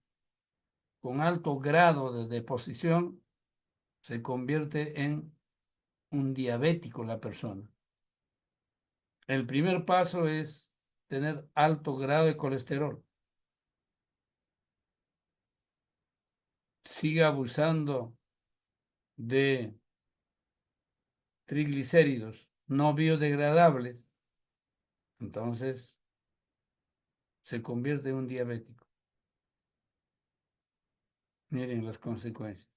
con alto grado de deposición, se convierte en un diabético la persona. El primer paso es tener alto grado de colesterol. Siga abusando de triglicéridos no biodegradables, entonces se convierte en un diabético. Miren las consecuencias.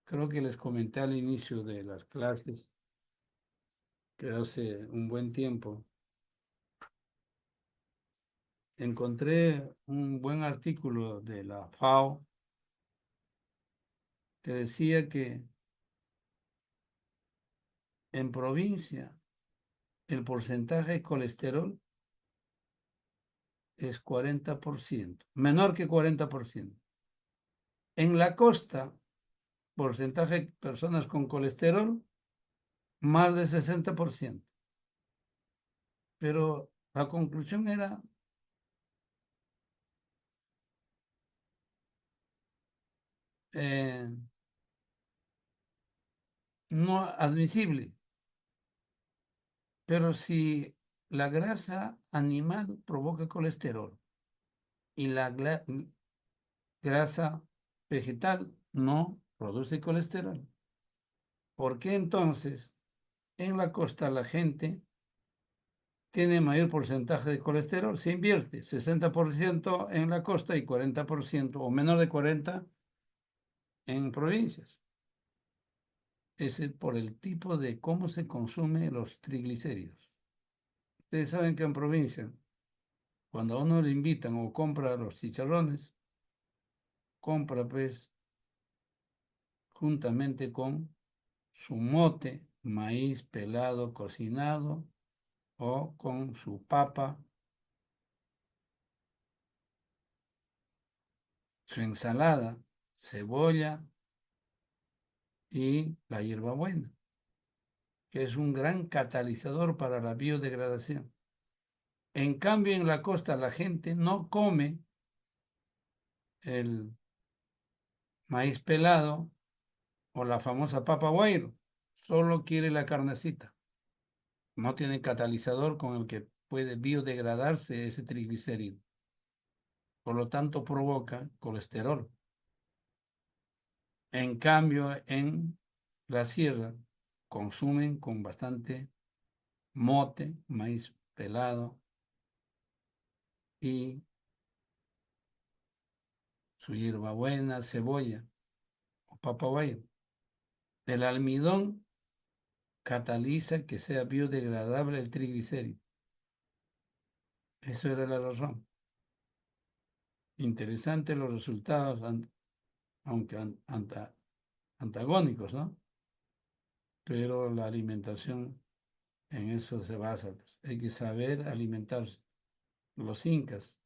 Creo que les comenté al inicio de las clases que hace un buen tiempo encontré un buen artículo de la FAO que decía que en provincia el porcentaje de colesterol es 40%, menor que 40%. En la costa, porcentaje de personas con colesterol, más de 60%. Pero la conclusión era eh, no admisible. Pero si la grasa animal provoca colesterol y la grasa vegetal no produce colesterol, ¿por qué entonces en la costa la gente tiene mayor porcentaje de colesterol? Se invierte 60% en la costa y 40% o menos de 40% en provincias. Es por el tipo de cómo se consume los triglicéridos. Ustedes saben que en provincia, cuando a uno le invitan o compra los chicharrones, compra pues juntamente con su mote, maíz pelado cocinado o con su papa, su ensalada, cebolla y la hierbabuena, que es un gran catalizador para la biodegradación. En cambio, en la costa la gente no come el maíz pelado o la famosa papa guairo, solo quiere la carnecita. No tiene catalizador con el que puede biodegradarse ese triglicérido. Por lo tanto, provoca colesterol. En cambio, en la sierra consumen con bastante mote, maíz pelado y su hierbabuena, cebolla. Papagayo. El almidón cataliza que sea biodegradable el triglicérido. Eso era la razón. Interesante los resultados, aunque antagónicos, ¿no? Pero la alimentación en eso se basa, pues. Hay que saber alimentarse. Los incas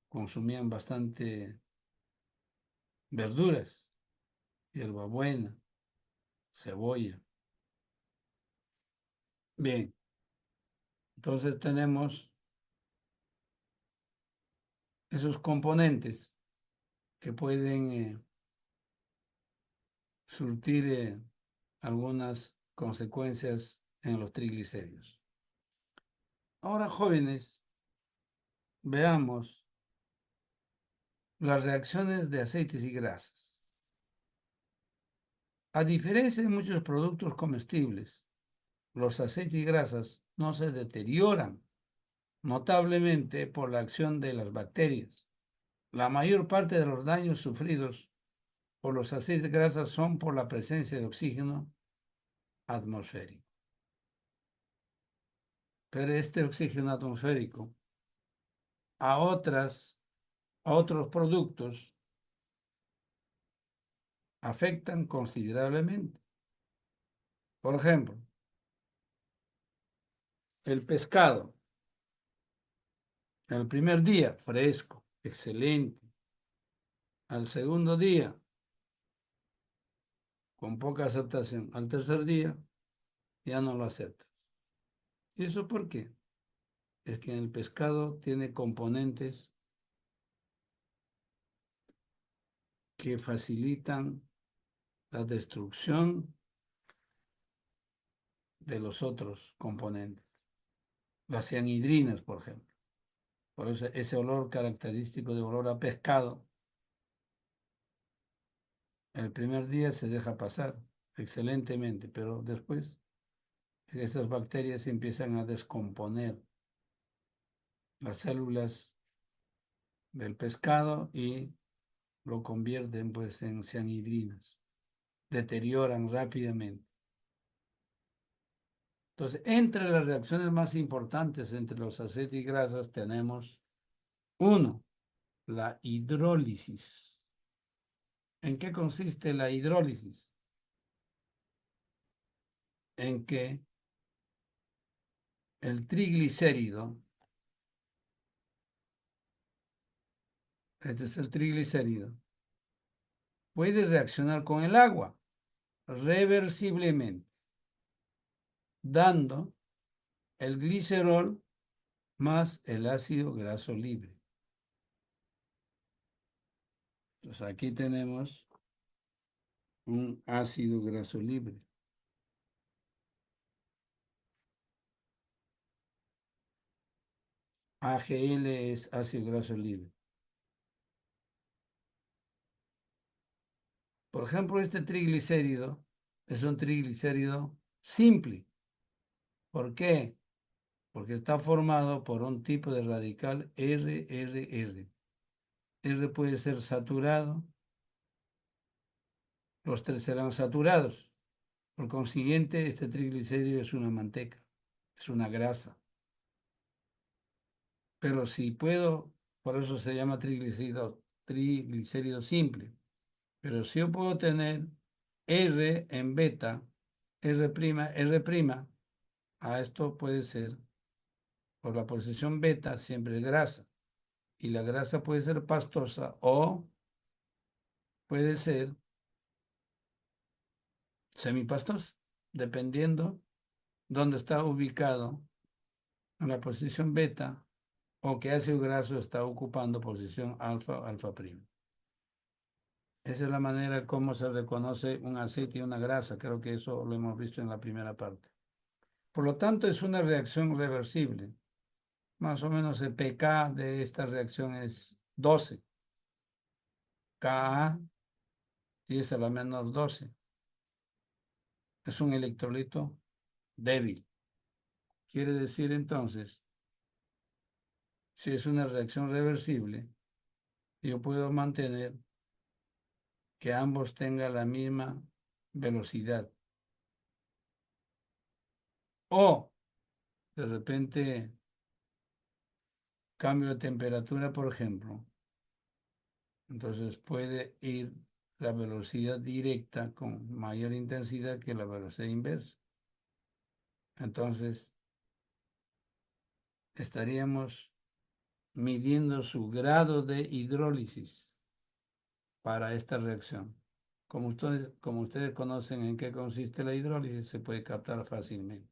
consumían bastante verduras, hierbabuena, cebolla. Bien, entonces tenemos esos componentes que pueden surtir algunas consecuencias en los triglicéridos. Ahora, jóvenes, veamos las reacciones de aceites y grasas. A diferencia de muchos productos comestibles, los aceites y grasas no se deterioran notablemente por la acción de las bacterias. La mayor parte de los daños sufridos por los aceites y grasas son por la presencia de oxígeno atmosférico. Pero este oxígeno atmosférico a otros productos afectan considerablemente. Por ejemplo, el pescado, el primer día fresco, excelente. Al segundo día, con poca aceptación. Al tercer día, ya no lo aceptas. ¿Y eso por qué? Es que el pescado tiene componentes que facilitan la destrucción de los otros componentes. Las cianhidrinas, por ejemplo. Por eso ese olor característico de olor a pescado, el primer día se deja pasar excelentemente, pero después estas bacterias empiezan a descomponer las células del pescado y lo convierten pues en cianhidrinas, deterioran rápidamente. Entonces, entre las reacciones más importantes entre los aceites y grasas tenemos uno, la hidrólisis. ¿En qué consiste la hidrólisis? En que el triglicérido, este es el triglicérido, puede reaccionar con el agua reversiblemente, dando el glicerol más el ácido graso libre. Entonces aquí tenemos un ácido graso libre. AGL es ácido graso libre. Por ejemplo, este triglicérido es un triglicérido simple. ¿Por qué? Porque está formado por un tipo de radical RRR. R puede ser saturado, los tres serán saturados. Por consiguiente, este triglicérido es una manteca, es una grasa. Pero si puedo, por eso se llama triglicérido simple. Pero si yo puedo tener R en beta, R', a esto puede ser, por la posición beta, siempre es grasa. Y la grasa puede ser pastosa o puede ser semipastosa, dependiendo dónde está ubicado en la posición beta o qué ácido graso está ocupando posición alfa, alfa prima. Esa es la manera como se reconoce un aceite y una grasa. Creo que eso lo hemos visto en la primera parte. Por lo tanto, es una reacción reversible. Más o menos el pK de esta reacción es 12. Ka 10 a la menor 12. Es un electrolito débil. Quiere decir entonces, si es una reacción reversible, yo puedo mantener que ambos tengan la misma velocidad. O de repente cambio de temperatura, por ejemplo. Entonces puede ir la velocidad directa con mayor intensidad que la velocidad inversa. Entonces estaríamos midiendo su grado de hidrólisis para esta reacción. Como ustedes conocen en qué consiste la hidrólisis, se puede captar fácilmente.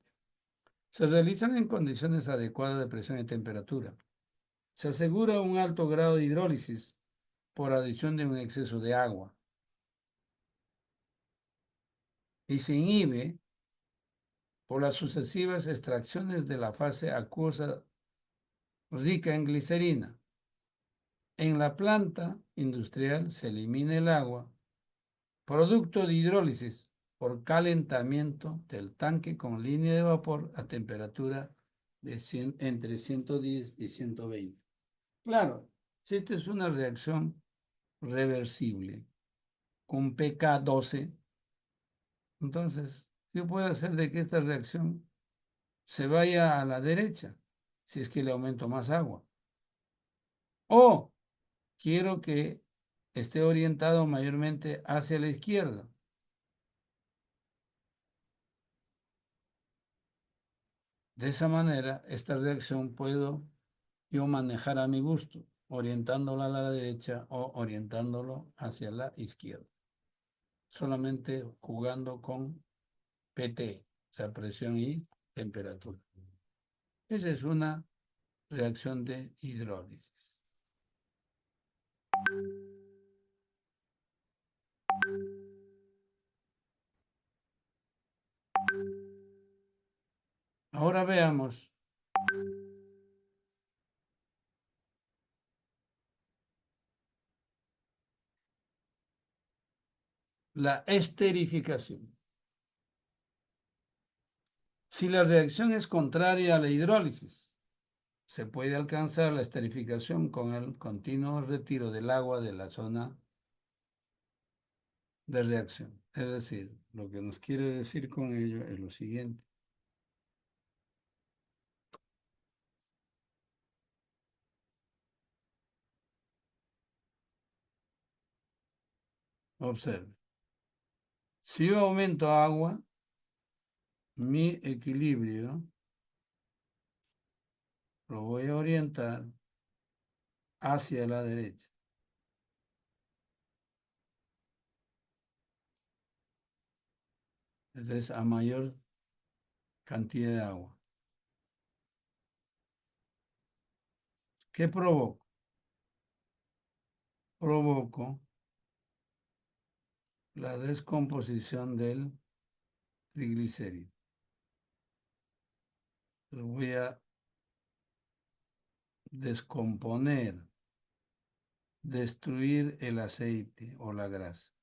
Se realizan en condiciones adecuadas de presión y temperatura. Se asegura un alto grado de hidrólisis por adición de un exceso de agua. Y se inhibe por las sucesivas extracciones de la fase acuosa rica en glicerina. En la planta industrial se elimina el agua, producto de hidrólisis, por calentamiento del tanque con línea de vapor a temperatura de entre 110 y 120. Claro, si esta es una reacción reversible con pK 12, entonces yo puedo hacer de que esta reacción se vaya a la derecha, si es que le aumento más agua. O quiero que esté orientado mayormente hacia la izquierda. De esa manera, esta reacción puedo yo manejar a mi gusto, orientándola a la derecha o orientándolo hacia la izquierda. Solamente jugando con PT, o sea, presión y temperatura. Esa es una reacción de hidrólisis. Ahora veamos la esterificación. Si la reacción es contraria a la hidrólisis, se puede alcanzar la esterificación con el continuo retiro del agua de la zona de reacción. Es decir, lo que nos quiere decir con ello es lo siguiente. Observe. Si yo aumento agua, mi equilibrio lo voy a orientar hacia la derecha. Entonces, a mayor cantidad de agua. ¿Qué provoco? Provoco la descomposición del triglicérido. Lo voy a descomponer, destruir el aceite o la grasa.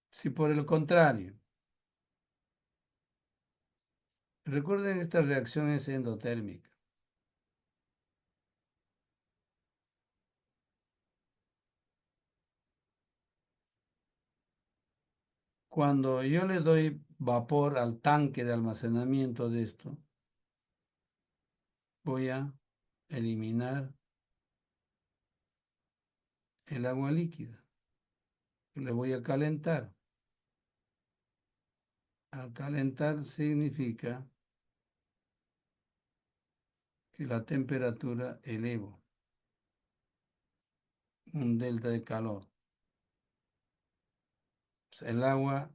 Si por el contrario, recuerden, esta reacción es endotérmica. Cuando yo le doy vapor al tanque de almacenamiento de esto, voy a eliminar el agua líquida. Le voy a calentar. Al calentar significa que la temperatura elevo un delta de calor. El agua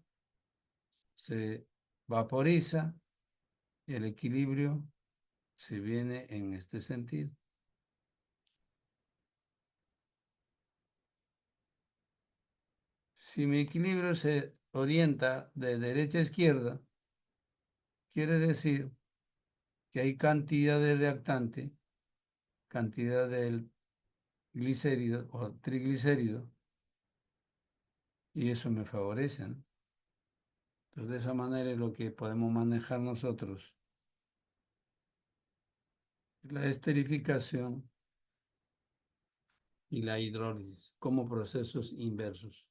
se vaporiza y el equilibrio se viene en este sentido. Si mi equilibrio se orienta de derecha a izquierda, quiere decir que hay cantidad de reactante, cantidad del glicérido o triglicérido, y eso me favorece, ¿no? Entonces, de esa manera es lo que podemos manejar nosotros. La esterificación y la hidrólisis. como procesos inversos.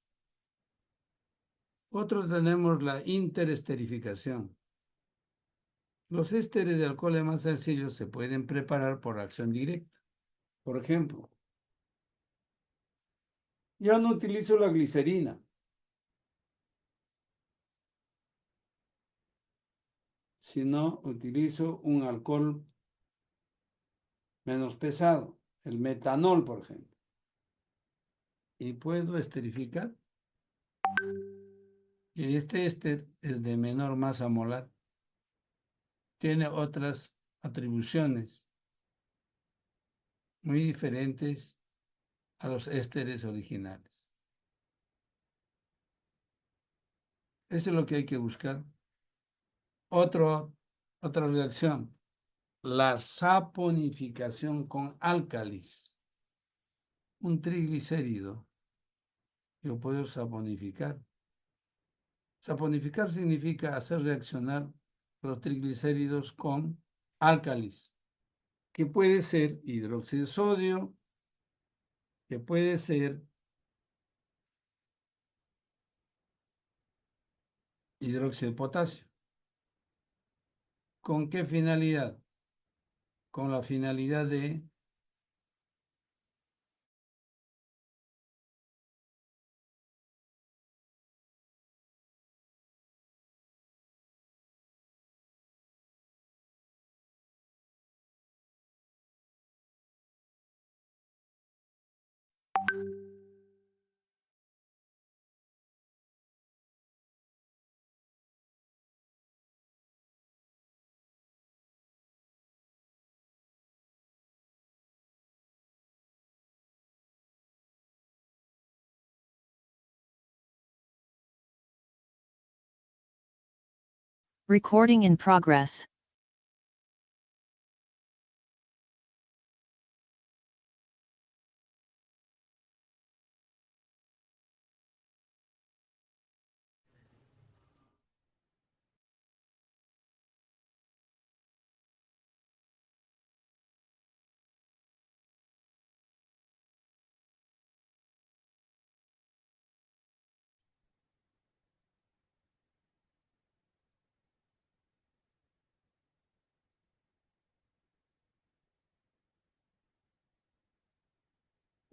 Otro tenemos la interesterificación. Los ésteres de alcoholes más sencillos se pueden preparar por acción directa. Por ejemplo, yo no utilizo la glicerina, sino utilizo un alcohol menos pesado, el metanol, por ejemplo. Y puedo esterificar. Y este éster es de menor masa molar. Tiene otras atribuciones muy diferentes a los ésteres originales. Eso es lo que hay que buscar. Otra reacción, la saponificación con álcalis. Un triglicérido, yo puedo saponificar. Saponificar significa hacer reaccionar los triglicéridos con álcalis, que puede ser hidróxido de sodio, que puede ser hidróxido de potasio. ¿Con qué finalidad? Con la finalidad de Recording in progress.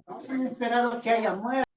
No se han esperado que haya muerto.